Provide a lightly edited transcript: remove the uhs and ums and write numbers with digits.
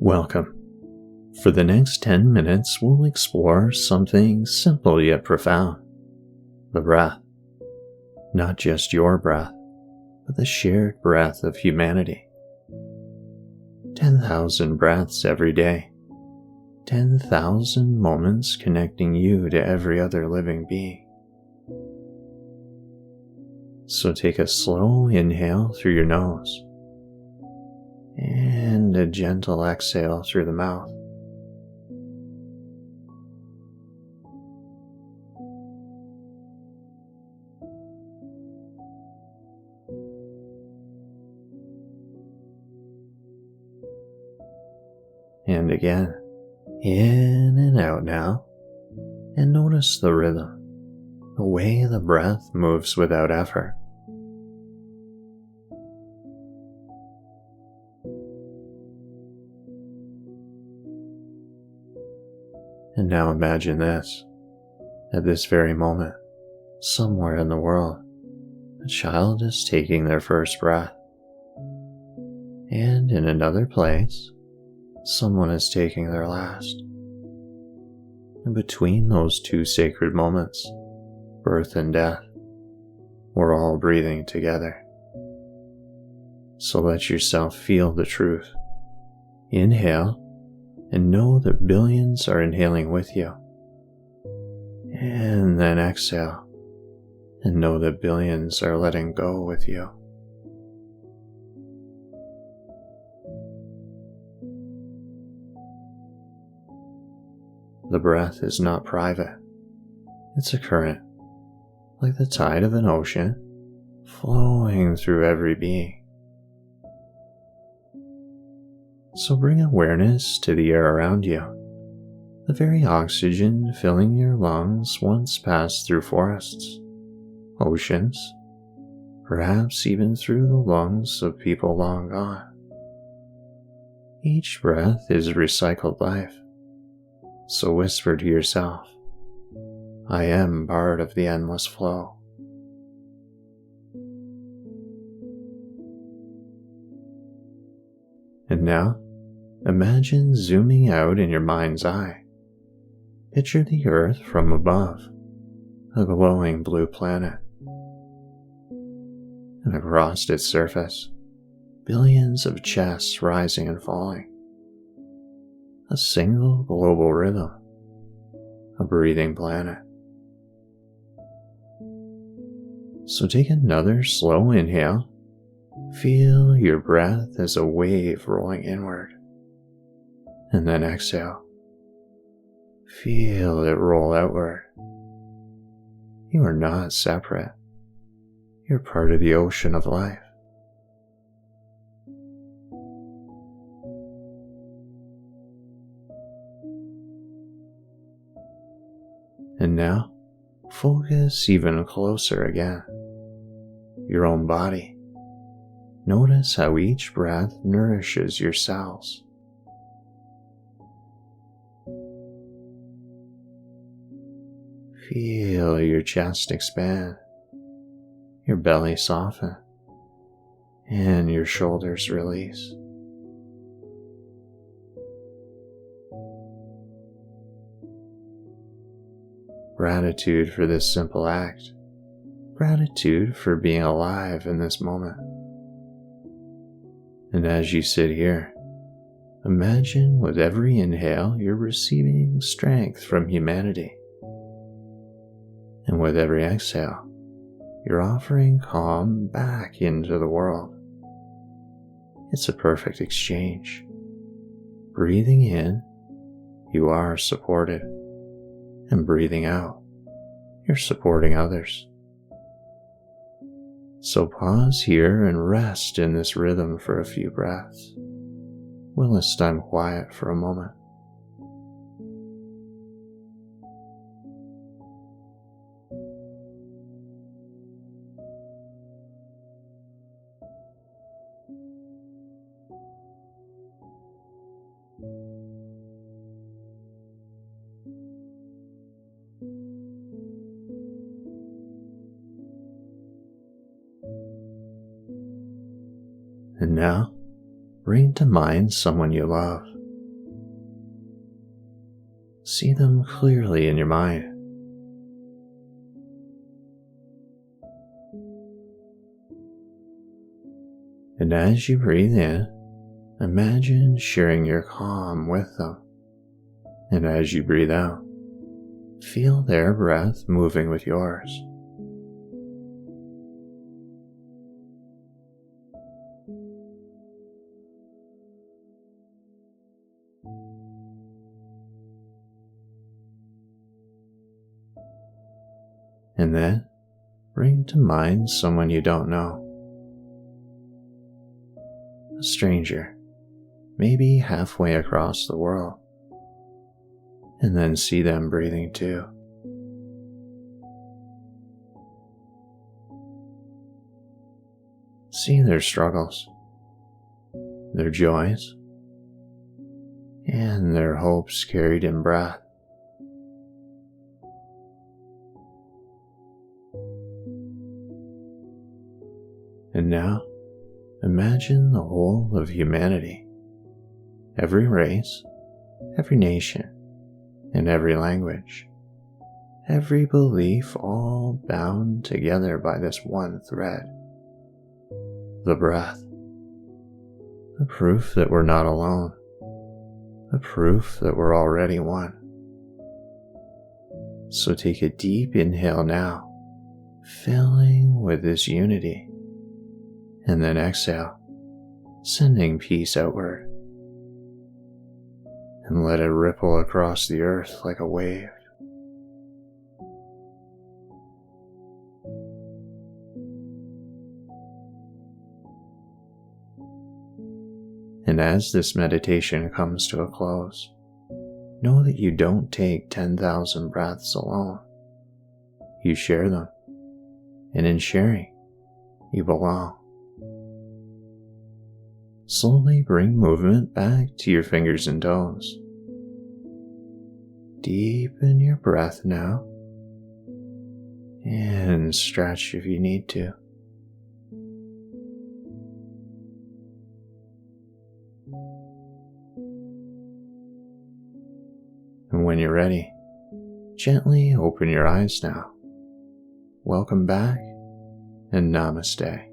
Welcome. For the next 10 minutes, we'll explore something simple yet profound. The breath. Not just your breath, but the shared breath of humanity. 10,000 breaths every day. 10,000 moments connecting you to every other living being. So take a slow inhale through your nose and a gentle exhale through the mouth. And again, in and out now, and notice the rhythm, the way the breath moves without effort. And now imagine this. At this very moment, somewhere in the world, a child is taking their first breath. And in another place, someone is taking their last. And between those two sacred moments, birth and death, we're all breathing together. So let yourself feel the truth. Inhale and know that billions are inhaling with you. And then exhale and know that billions are letting go with you. The breath is not private. It's a current, like the tide of an ocean, flowing through every being. So bring awareness to the air around you. The very oxygen filling your lungs once passed through forests, oceans, perhaps even through the lungs of people long gone. Each breath is recycled life. So whisper to yourself, I am part of the endless flow. And now, imagine zooming out in your mind's eye. Picture the Earth from above, a glowing blue planet. And across its surface, billions of chests rising and falling. A single global rhythm, a breathing planet. So take another slow inhale. Feel your breath as a wave rolling inward. And then exhale. Feel it roll outward. You are not separate. You're part of the ocean of life. And now, focus even closer again. Your own body. Notice how each breath nourishes your cells. Feel your chest expand, your belly soften, and your shoulders release. Gratitude for this simple act. Gratitude for being alive in this moment. And as you sit here, imagine with every inhale you're receiving strength from humanity. And with every exhale, you're offering calm back into the world. It's a perfect exchange. Breathing in, you are supported. And breathing out, you're supporting others. So pause here and rest in this rhythm for a few breaths. We'll let time quiet for a moment. And now, bring to mind someone you love. See them clearly in your mind. And as you breathe in, imagine sharing your calm with them. And as you breathe out, feel their breath moving with yours. And then, bring to mind someone you don't know. A stranger, maybe halfway across the world. And then see them breathing too. See their struggles, their joys, and their hopes carried in breath. And now, imagine the whole of humanity, every race, every nation, and every language, every belief, all bound together by this one thread, the breath, the proof that we're not alone, the proof that we're already one. So take a deep inhale now, filling with this unity, and then exhale, sending peace outward. And let it ripple across the earth like a wave. And as this meditation comes to a close, know that you don't take 10,000 breaths alone. You share them, and in sharing, you belong. Slowly bring movement back to your fingers and toes. Deepen your breath now, and stretch if you need to. And when you're ready, gently open your eyes now. Welcome back, and namaste.